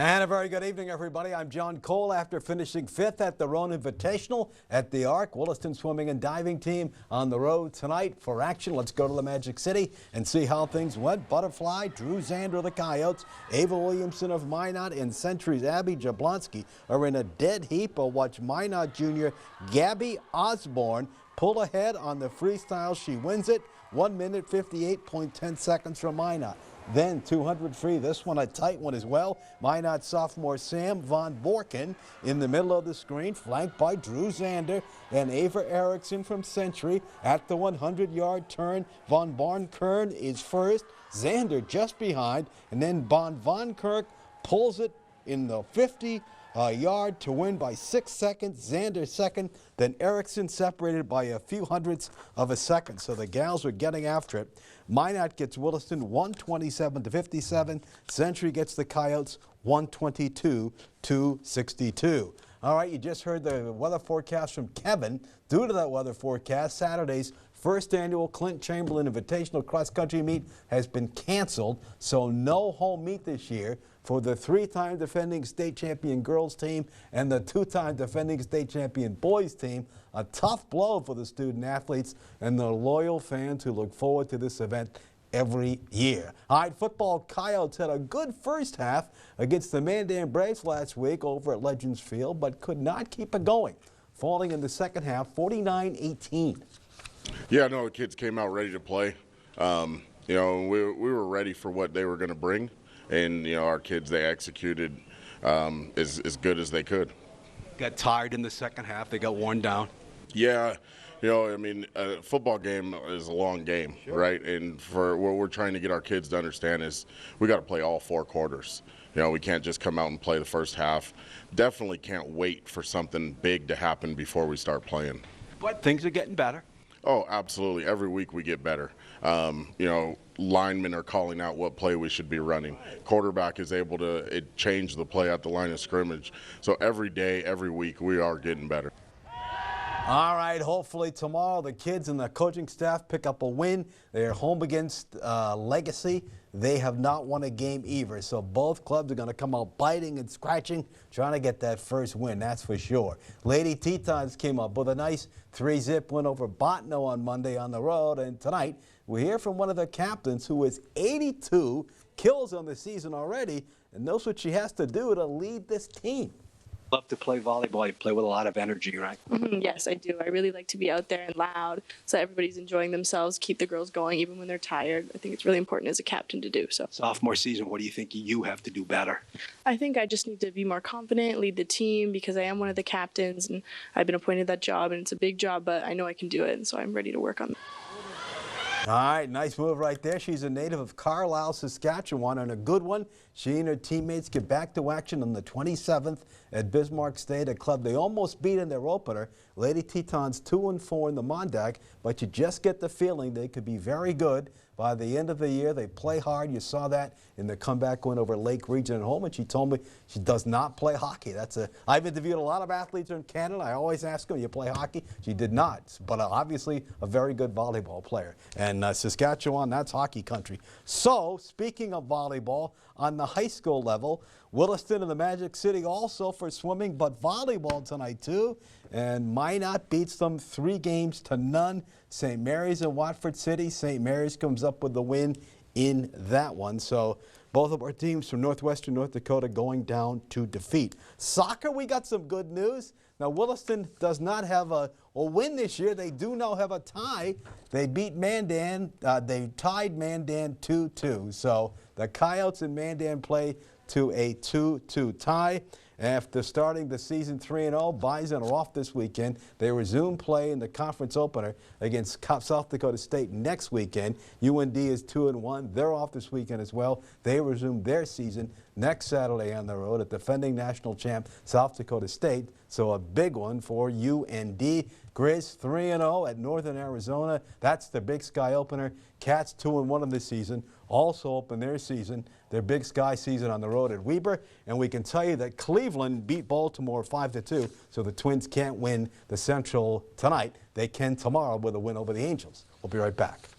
And a very good evening, everybody. I'm John Cole. After finishing 5th at the Roan Invitational at the Arc, Williston swimming and diving team on the road tonight for action. Let's go to the Magic City and see how things went. Butterfly, Drew Zander of the Coyotes, Ava Williamson of Minot, and Century's Abby Jablonski are in a dead heat. But watch Minot Jr. Gabby Osborne pull ahead on the freestyle. She wins it. 1 minute 58.10 seconds from Minot. Then 200 free, this one a tight one as well. Minot sophomore Sam Von Borken in the middle of the screen, flanked by Drew Zander and Ava Erickson from Century. At the 100-yard turn, Von Barnkern is first, Zander just behind, and then Von Kirk pulls it in the 50-yard to win by 6 seconds. Zander second, then Erickson separated by a few hundredths of a second. So the gals are getting after it. Minot gets Williston 127-57. Century gets the Coyotes 122-62. All right, you just heard the weather forecast from Kevin. Due to that weather forecast, Saturday's first annual Clint Chamberlain Invitational cross-country meet has been canceled, so no home meet this year for the 3-time defending state champion girls team and the 2-time defending state champion boys team. A tough blow for the student athletes and the loyal fans who look forward to this event every year. All right, football Coyotes had a good first half against the Mandan Braves last week over at Legends Field, but could not keep it going, falling in the second half 49-18. Yeah, no, the kids came out ready to play. You know, we were ready for what they were going to bring, and you know, our kids, they executed as good as they could. Got tired in the second half. They got worn down. Yeah, you know, I mean, a football game is a long game, sure, right? And for what we're trying to get our kids to understand is we got to play all 4 quarters. You know, we can't just come out and play the first half. Definitely can't wait for something big to happen before we start playing. But things are getting better. Oh, absolutely. Every week we get better. You know, linemen are calling out what play we should be running. Quarterback is able to change the play at the line of scrimmage. So every day, every week, we are getting better. All right, hopefully tomorrow the kids and the coaching staff pick up a win. They're home against Legacy. They have not won a game either, so both clubs are going to come out biting and scratching, trying to get that first win, that's for sure. Lady Tetons came up with a nice 3-zip win over Botno on Monday on the road, and tonight we hear from one of their captains who has 82 kills on the season already and knows what she has to do to lead this team. Love to play volleyball. You play with a lot of energy, right? Yes, I do. I really like to be out there and loud so everybody's enjoying themselves, keep the girls going even when they're tired. I think it's really important as a captain to do so. Sophomore season, what do you think you have to do better? I think I just need to be more confident, lead the team, because I am one of the captains and I've been appointed that job, and it's a big job, but I know I can do it, and so I'm ready to work on that. All right, nice move right there. She's a native of Carlisle, Saskatchewan, and a good one. She and her teammates get back to action on the 27th at Bismarck State, a club they almost beat in their opener. Lady Tetons 2-4 in the Mondac, but you just get the feeling they could be very good by the end of the year. They play hard. You saw that in the comeback win over Lake Region at home, and she told me she does not play hockey. I've interviewed a lot of athletes in Canada. I always ask them, you play hockey? She did not, but obviously a very good volleyball player. And Saskatchewan, that's hockey country. So, speaking of volleyball, on the high school level, Williston and the Magic City also for swimming, but volleyball tonight too. And Minot beats them 3-0. St. Mary's and Watford City. St. Mary's comes up with the win in that one. So both of our teams from northwestern North Dakota going down to defeat. Soccer, we got some good news. Now, Williston does not have a win this year. They do now have a tie. They beat Mandan. They tied Mandan 2-2. So the Coyotes and Mandan play to a 2-2 tie. After starting the season 3-0, Bison are off this weekend. They resume play in the conference opener against South Dakota State next weekend. UND is 2-1. They're off this weekend as well. They resume their season next Saturday on the road at defending national champ South Dakota State. So a big one for UND. Grizz 3-0 at Northern Arizona. That's the Big Sky opener. Cats 2-1 in this season. Also open their season, their Big Sky season on the road at Weber. And we can tell you that Cleveland beat Baltimore 5-2. So the Twins can't win the Central tonight. They can tomorrow with a win over the Angels. We'll be right back.